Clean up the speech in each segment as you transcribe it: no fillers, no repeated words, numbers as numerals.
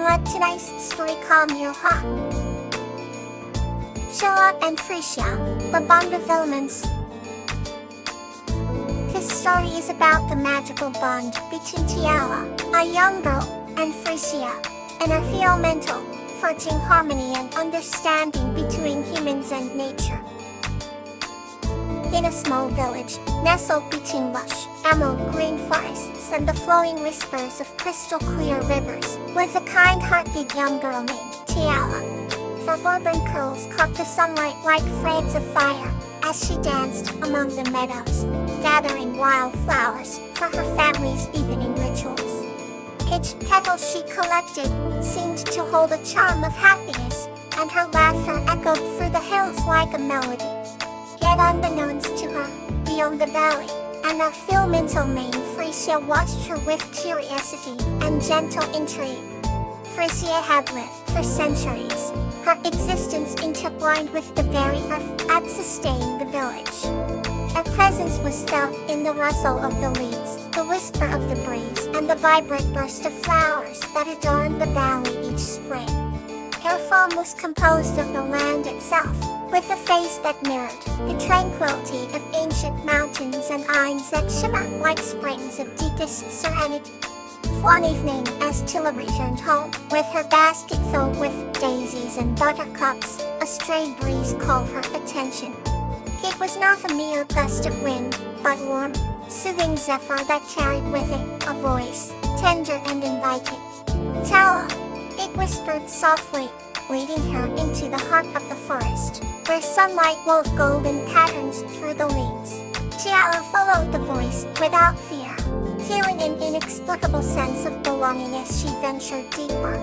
let tonight's story calm your heart. Sheila and Frisia, the bond of elements. This story is about the magical bond between Tiala, a young girl, and Frisia, an elemental, forging harmony and understanding between humans and nature. In a small village, nestled between lush, emerald green forests and the flowing whispers of crystal-clear rivers, was a kind-hearted young girl named Tiala. Her auburn curls caught the sunlight like threads of fire as she danced among the meadows, gathering wildflowers for her family's evening rituals. Each petal she collected seemed to hold a charm of happiness, and her laughter echoed through the hills like a melody. Yet unbeknownst to her, beyond the valley, an elemental named Frisia watched her with curiosity and gentle intrigue. Frisia had lived for centuries, her existence intertwined with the very earth that sustained the village. Her presence was felt in the rustle of the leaves, the whisper of the breeze, and the vibrant burst of flowers that adorned the valley each spring. Her form was composed of the land itself, with a face that mirrored the tranquility of ancient mountains and eyes that shimmered like springs of deepest serenity. One evening, as Tila returned home, with her basket filled with daisies and buttercups, a stray breeze called her attention. It was not a mere gust of wind, but warm, soothing zephyr that carried with it a voice, tender and inviting. "Tala," it whispered softly, leading her into the heart of the forest, where sunlight wove golden patterns through the leaves. Tiala followed the voice without fear, feeling an inexplicable sense of belonging as she ventured deeper.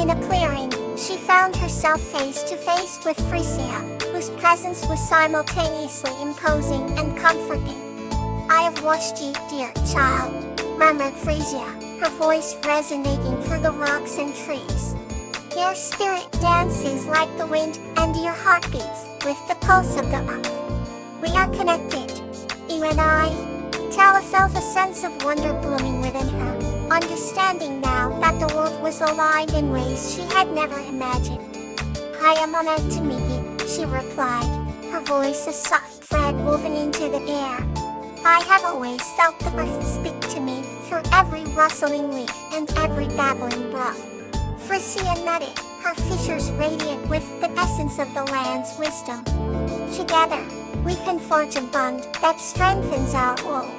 In a clearing, she found herself face to face with Frisia, whose presence was simultaneously imposing and comforting. "I have watched you, dear child," murmured Frisia, her voice resonating through the rocks and trees. "Your spirit dances like the wind, and your heart beats with the pulse of the earth. We are connected, you and I." Tala felt a sense of wonder blooming within her, understanding now that the world was aligned in ways she had never imagined. "I am honored to meet you," she replied, her voice a soft thread woven into the air. "I have always felt the earth speak to me through every rustling leaf and every babbling brook." Frisia nodded, her features radiant with the essence of the land's wisdom. "Together, we can forge a bond that strengthens our world,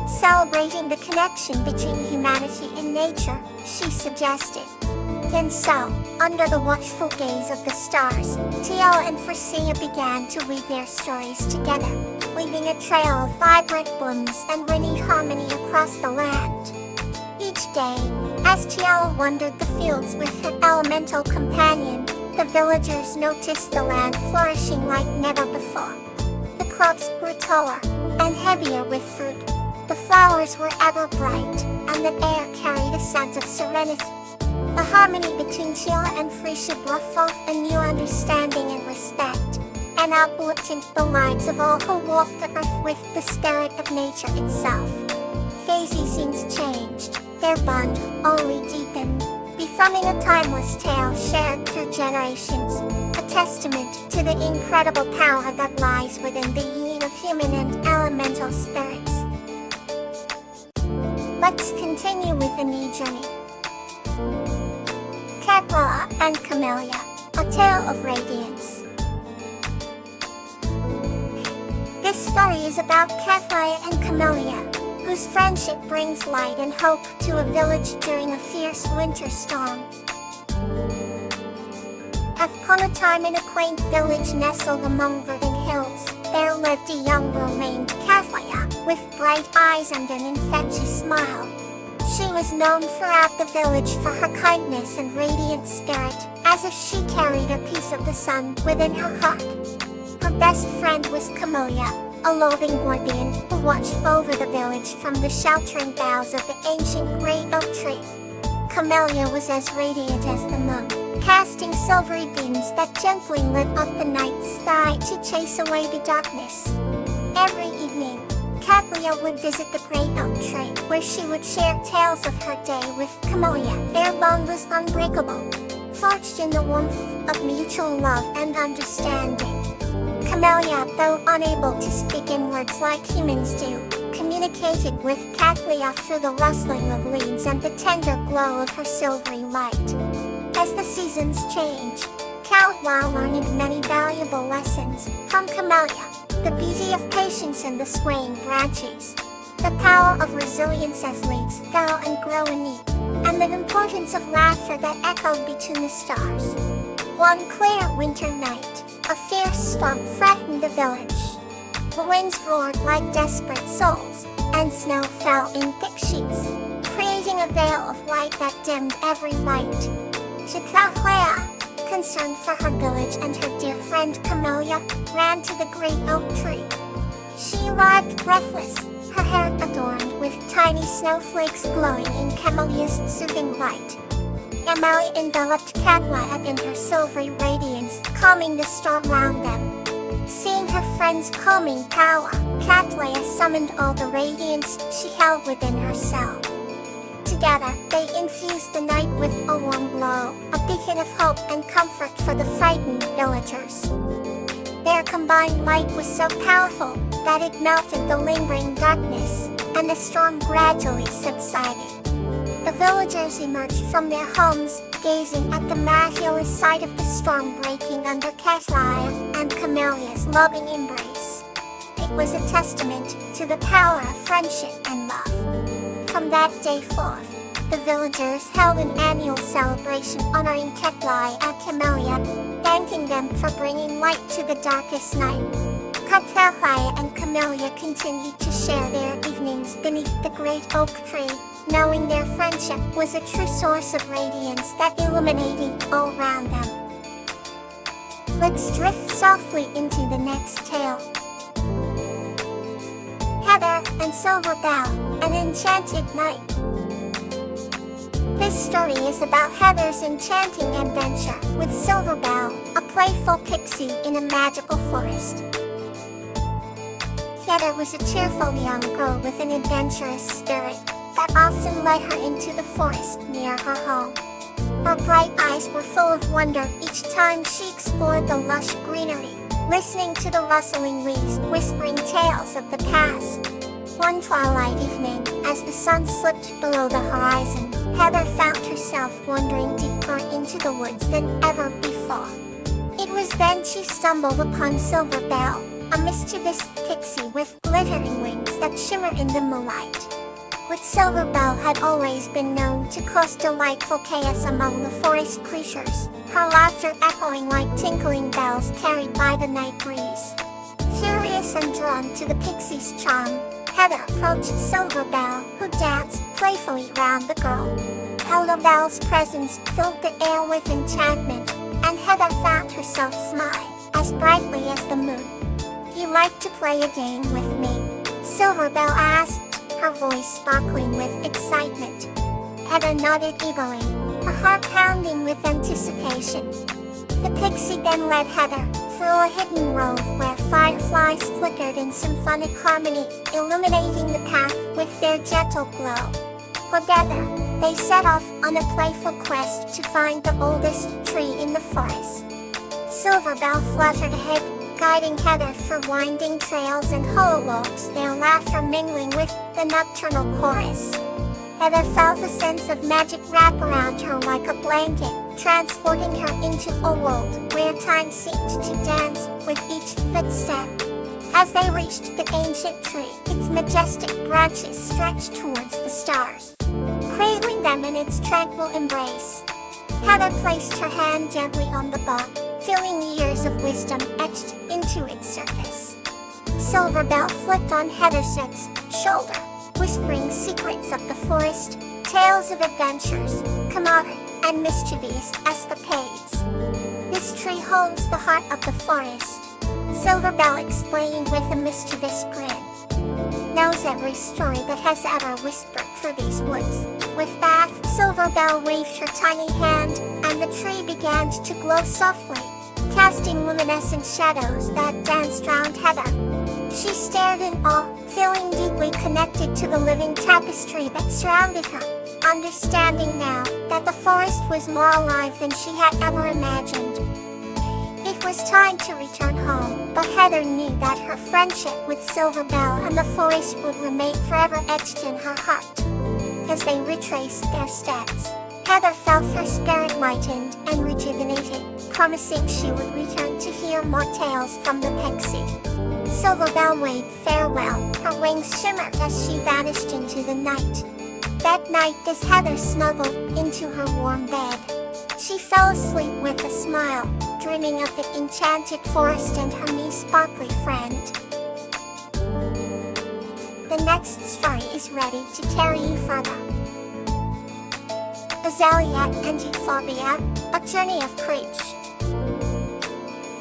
celebrating the connection between humanity and nature," she suggested. And so, under the watchful gaze of the stars, Tiala and Frisia began to weave their stories together, leaving a trail of vibrant blooms and renewed harmony across the land. Each day, as Tiala wandered the fields with her elemental companion, the villagers noticed the land flourishing like never before. The crops grew taller and heavier with fruit. The flowers were ever bright, and the air carried a sense of serenity. The harmony between Tiala and Frisia brought forth a new understanding and respect, and uplifted the lives of all who walked the earth with the spirit of nature itself. Seasons changed, their bond only deepened, becoming a timeless tale shared through generations, a testament to the incredible power that lies within the union of human and elemental spirits. Let's continue with a new journey. Kawaii and Camellia, a tale of radiance. This story is about Kawaii and Camellia, whose friendship brings light and hope to a village during a fierce winter storm. Upon a time in a quaint village nestled among verdant hills, there lived a young girl named Kawaii, with bright eyes and an infectious smile. She was known throughout the village for her kindness and radiant spirit, as if she carried a piece of the sun within her heart. Her best friend was Camellia, a loving guardian who watched over the village from the sheltering boughs of the ancient great oak tree. Camellia was as radiant as the moon, casting silvery beams that gently lit up the night sky to chase away the darkness. Every evening, Cattleya would visit the great oak tree, where she would share tales of her day with Camellia. Their bond was unbreakable, forged in the warmth of mutual love and understanding. Camellia, though unable to speak in words like humans do, communicated with Cattleya through the rustling of leaves and the tender glow of her silvery light. As the seasons changed, Cattleya learned many valuable lessons from Camellia: the beauty of patience in the swaying branches, the power of resilience as leaves fall and grow anew, and the importance of laughter that echoed between the stars. One clear winter night, a fierce storm threatened the village. The winds roared like desperate souls, and snow fell in thick sheets, creating a veil of light that dimmed every light. Cattleya, concerned for her village and her dear friend Camellia, ran to the great oak tree. She arrived breathless, her hair adorned with tiny snowflakes glowing in Camellia's soothing light. Camellia enveloped Cattleya in her silvery radiance, calming the storm round them. Seeing her friend's calming power, Cattleya summoned all the radiance she held within herself. Together, they infused the night with a warm glow, a beacon of hope and comfort for the frightened villagers. Their combined light was so powerful that it melted the lingering darkness, and the storm gradually subsided. The villagers emerged from their homes, gazing at the miraculous sight of the storm breaking under Cattleya and Camellia's loving embrace. It was a testament to the power of friendship and love. From that day forth, the villagers held an annual celebration honoring Cattleya and Camellia, thanking them for bringing light to the darkest night. Cattleya and Camellia continued to share their evenings beneath the great oak tree, knowing their friendship was a true source of radiance that illuminated all around them. Let's drift softly into the next tale. Heather and Silverbell, an enchanted night. This story is about Heather's enchanting adventure with Silverbell, a playful pixie in a magical forest. Heather was a cheerful young girl with an adventurous spirit that often led her into the forest near her home. Her bright eyes were full of wonder each time she explored the lush greenery, listening to the rustling leaves, whispering tales of the past. One twilight evening, as the sun slipped below the horizon, Heather found herself wandering deeper into the woods than ever before. It was then she stumbled upon Silverbell, a mischievous pixie with glittering wings that shimmered in the moonlight. But Silverbell had always been known to cause delightful chaos among the forest creatures, her laughter echoing like tinkling bells carried by the night breeze. Curious and drawn to the pixie's charm, Heather approached Silverbell, who danced playfully around the girl. Silverbell's presence filled the air with enchantment, and Heather found herself smiling as brightly as the moon. "You like to play a game with me?" Silverbell asked, her voice sparkling with excitement. Heather nodded eagerly, her heart pounding with anticipation. The pixie then led Heather through a hidden grove where fireflies flickered in symphonic harmony, illuminating the path with their gentle glow. Together, they set off on a playful quest to find the oldest tree in the forest. Silverbell fluttered ahead, guiding Heather through winding trails and hollow logs, their laughter mingling with the nocturnal chorus. Heather felt a sense of magic wrap around her like a blanket, transporting her into a world where time seemed to dance with each footstep. As they reached the ancient tree, its majestic branches stretched towards the stars, cradling them in its tranquil embrace. Heather placed her hand gently on the bark, feeling years of wisdom etched into its surface. Silverbell flipped on Heather's shoulder, whispering secrets of the forest, tales of adventures, camaraderie, and mischievous escapades. "This tree holds the heart of the forest," Silverbell explained with a mischievous grin. "Knows every story that has ever whispered through these woods." With that, Silverbell waved her tiny hand, and the tree began to glow softly, casting luminescent shadows that danced round Heather. She stared in awe, feeling deeply connected to the living tapestry that surrounded her, understanding now that the forest was more alive than she had ever imagined. It was time to return home, but Heather knew that her friendship with Silverbell and the forest would remain forever etched in her heart. As they retraced their steps, Heather felt her spirit lightened and rejuvenated, promising she would return to hear more tales from the Pixie. Silverbell waved farewell, her wings shimmered as she vanished into the night. That night, as Heather snuggled into her warm bed, she fell asleep with a smile, dreaming of the enchanted forest and her new sparkly friend. The next story is ready to carry you further. Azalea and Euphorbia, A Journey of Courage.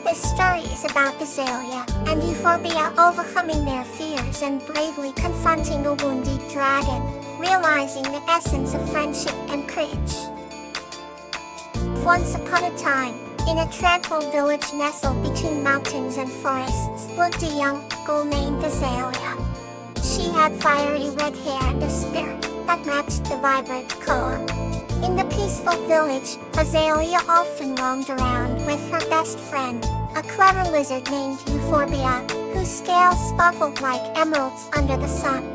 This story is about Azalea and Euphorbia overcoming their fears and bravely confronting a wounded dragon, realizing the essence of friendship and courage. Once upon a time, in a tranquil village nestled between mountains and forests, lived a young girl named Azalea. She had fiery red hair and a spirit that matched the vibrant color. In the peaceful village, Azalea often roamed around with her best friend, a clever lizard named Euphorbia, whose scales sparkled like emeralds under the sun.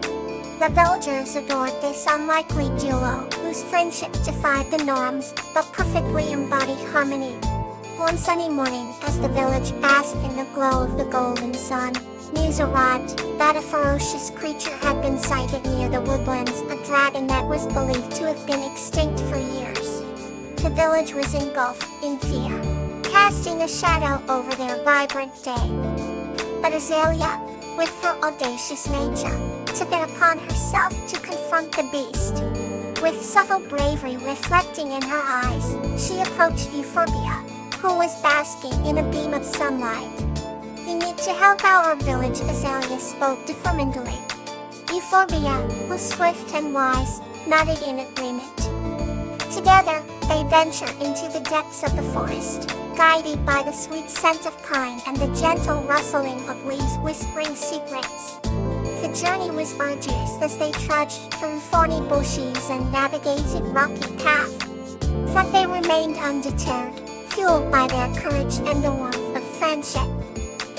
The villagers adored this unlikely duo, whose friendship defied the norms, but perfectly embodied harmony. One sunny morning, as the village basked in the glow of the golden sun, news arrived that a ferocious creature had been sighted near the woodlands, a dragon that was believed to have been extinct for years. The village was engulfed in fear, casting a shadow over their vibrant day. But Azalea, with her audacious nature, took it upon herself to confront the beast. With subtle bravery reflecting in her eyes, she approached Euphorbia, who was basking in a beam of sunlight. "You need to help our village," Azalea spoke determinedly. Euphorbia, who was swift and wise, nodded in agreement. Together, they ventured into the depths of the forest, guided by the sweet scent of pine and the gentle rustling of leaves whispering secrets. The journey was arduous as they trudged through thorny bushes and navigated rocky paths, but they remained undeterred, fueled by their courage and the warmth of friendship.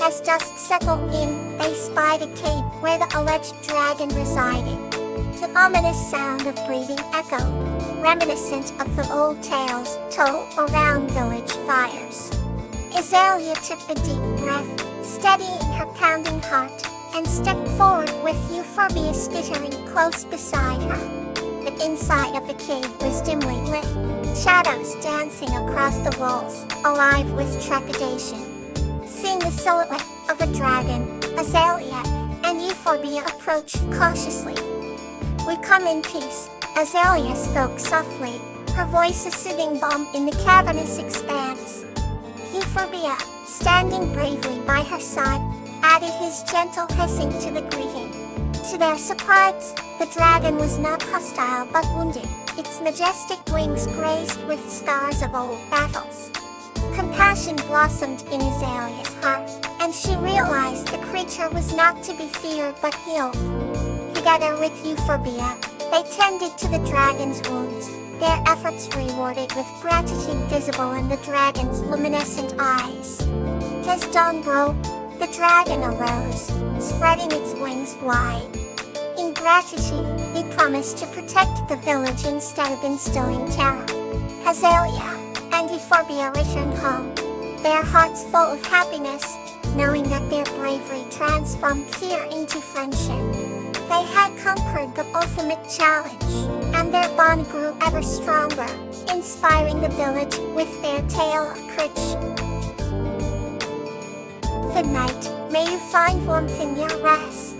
As dusk settled in, they spied a cave where the alleged dragon resided. The ominous sound of breathing echoed, reminiscent of the old tales told around village fires. Azalea took a deep breath, steadying her pounding heart, and stepped forward with Euphorbia skittering close beside her. The inside of the cave was dimly lit, shadows dancing across the walls, alive with trepidation. Seeing the silhouette of a dragon, Azalea and Euphorbia approached cautiously. "We come in peace," Azalea spoke softly, her voice a soothing balm in the cavernous expanse. Euphorbia, standing bravely by her side, added his gentle hissing to the greeting. To their surprise, the dragon was not hostile but wounded, its majestic wings graced with scars of old battles. Compassion blossomed in Azalea's heart, and she realized the creature was not to be feared but healed. Together with Euphorbia, they tended to the dragon's wounds, their efforts rewarded with gratitude visible in the dragon's luminescent eyes. As dawn broke, the dragon arose, spreading its wings wide. In gratitude, he promised to protect the village instead of instilling terror. Azalea and Euphorbia returned home, their hearts full of happiness, knowing that their bravery transformed fear into friendship. They had conquered the ultimate challenge, and their bond grew ever stronger, inspiring the village with their tale of courage. Good night, may you find warmth in your rest.